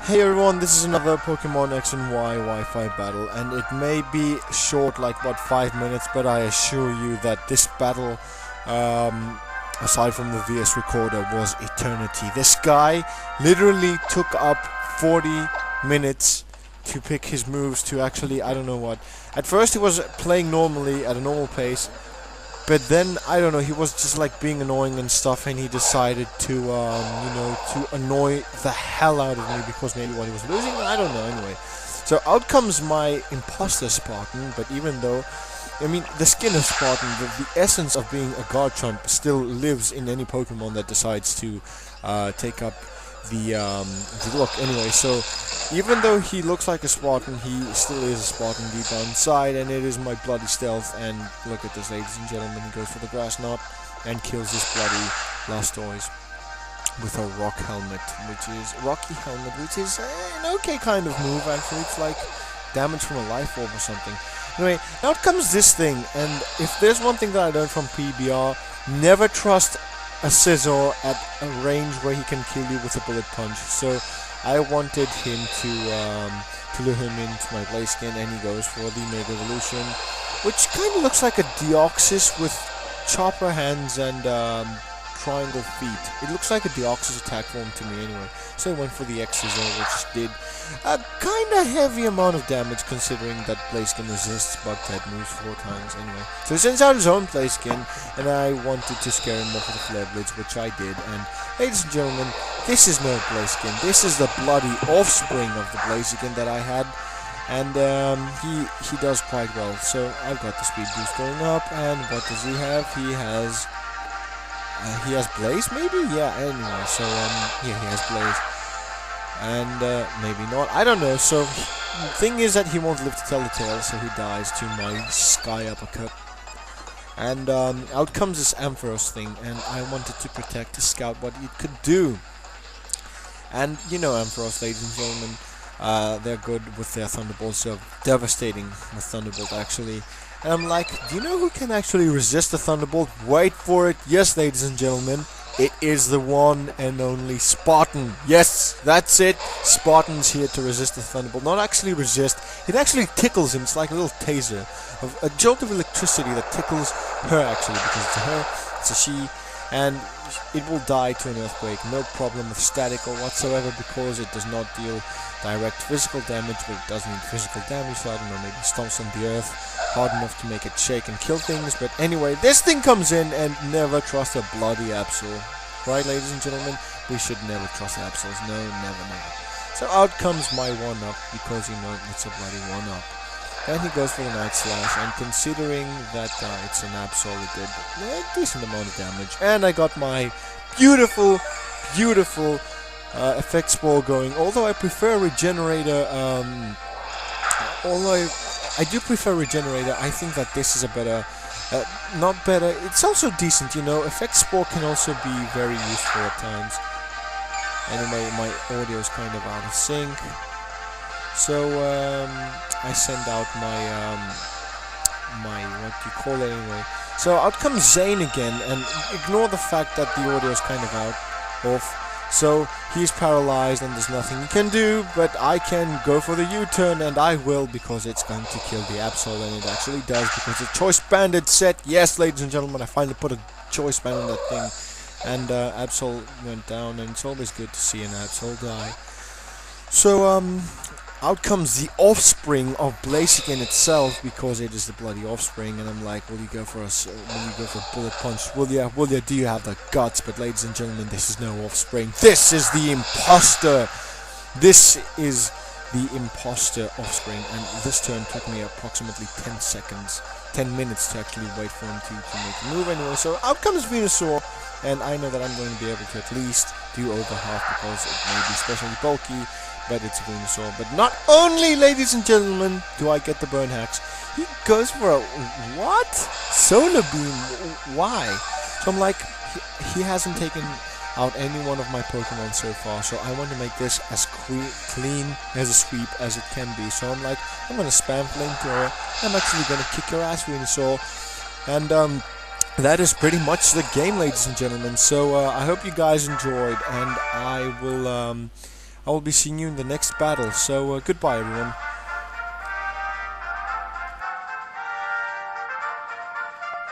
Hey everyone, this is another Pokemon X and Y Wi-Fi battle, and it may be short, like what, 5 minutes, but I assure you that this battle, aside from the VS recorder, was eternity. This guy literally took up 40 minutes to pick his moves to actually, I don't know what. At first he was playing normally at a normal pace, but then, I don't know, he was just like being annoying and stuff, and he decided to, to annoy the hell out of me because maybe what he was losing, I don't know, anyway. So out comes my imposter Spartan, but even though, I mean, the skin of Spartan, the essence of being a Garchomp still lives in any Pokemon that decides to take up the look. Anyway, so even though he looks like a Spartan, he still is a Spartan deep down inside, and it is my bloody stealth. And look at this, ladies and gentlemen, he goes for the grass knot and kills this bloody Blastoise with a rocky helmet, which is an okay kind of move. Actually, it's like damage from a life orb or something. Anyway, now it comes this thing, and if there's one thing that I learned from PBR, never trust a Scizor at a range where he can kill you with a bullet punch. So I wanted him to lure him into my Blaziken, and he goes for the Mega Evolution, which kind of looks like a Deoxys with chopper hands and triangle feet. It looks like a Deoxys attack form to me anyway. So I went for the X-Scissor, which did a kind of heavy amount of damage considering that Blaziken resists bug type moves 4 times anyway. So he sends out his own Blaziken, and I wanted to scare him off with a Flare Blitz, which I did. And ladies and gentlemen, this is no Blaziken. This is the bloody offspring of the Blaziken that I had. And he does quite well. So I've got the speed boost going up, and what does he have? He has Blaze, maybe? Yeah, anyway, so, yeah, he has Blaze. And, maybe not, I don't know. So, the thing is that he won't live to tell the tale, so he dies to my Sky Uppercut. And, out comes this Ampharos thing, and I wanted to protect the Scout, what it could do. And, you know Ampharos, ladies and gentlemen, they're good with their Thunderbolts, so devastating with Thunderbolt, actually. And I'm like, do you know who can actually resist the Thunderbolt? Wait for it. Yes, ladies and gentlemen, it is the one and only Spartan. Yes, that's it. Spartan's here to resist the Thunderbolt. Not actually resist, it actually tickles him. It's like a little taser. A jolt of electricity that tickles her, actually, because it's a her, it's a she. And it will die to an earthquake. No problem with static or whatsoever, because it does not deal direct physical damage, but it does need physical damage, so I don't know, maybe stomps on the earth hard enough to make it shake and kill things. But anyway, this thing comes in, and never trust a bloody Absol. Right, ladies and gentlemen? We should never trust Absols. No, never, never. So out comes my 1-up, because, you know, it's a bloody 1-up. And he goes for the Night Slash, and considering that it's an Absol, it did a decent amount of damage. And I got my beautiful, beautiful effect spore going, although I prefer Regenerator, I do prefer Regenerator. I think that this is a better, not better, it's also decent, you know. Effect Spore can also be very useful at times. Anyway, my audio is kind of out of sync, so I send out my what do you call it anyway. So out comes Zane again, and ignore the fact that the audio is kind of off. So he's paralyzed and there's nothing he can do, but I can go for the U-turn, and I will, because it's going to kill the Absol, and it actually does, because the Choice Banded set. Yes, ladies and gentlemen, I finally put a Choice Band on that thing, and Absol went down, and it's always good to see an Absol die. So out comes the offspring of Blaziken itself, because it is the bloody offspring, and I'm like, will you go for Bullet Punch? Will ya? Do you have the guts? But ladies and gentlemen, this is no offspring. This is the imposter. This is the imposter offspring, and this turn took me approximately 10 minutes to actually wait for him to make a move anyway. So out comes Venusaur, and I know that I'm going to be able to at least do over half, because it may be especially bulky, but it's Venusaur. But not only, ladies and gentlemen, do I get the Burn Hacks, he goes for a, what? Solar Beam, why? So I'm like, he hasn't taken out any one of my Pokemon so far, so I want to make this as clean as a sweep as it can be. So I'm like, I'm going to spam Flamethrower, I'm actually going to kick your ass, Venusaur, and that is pretty much the game, ladies and gentlemen. So I hope you guys enjoyed, and I will I will be seeing you in the next battle. So goodbye everyone.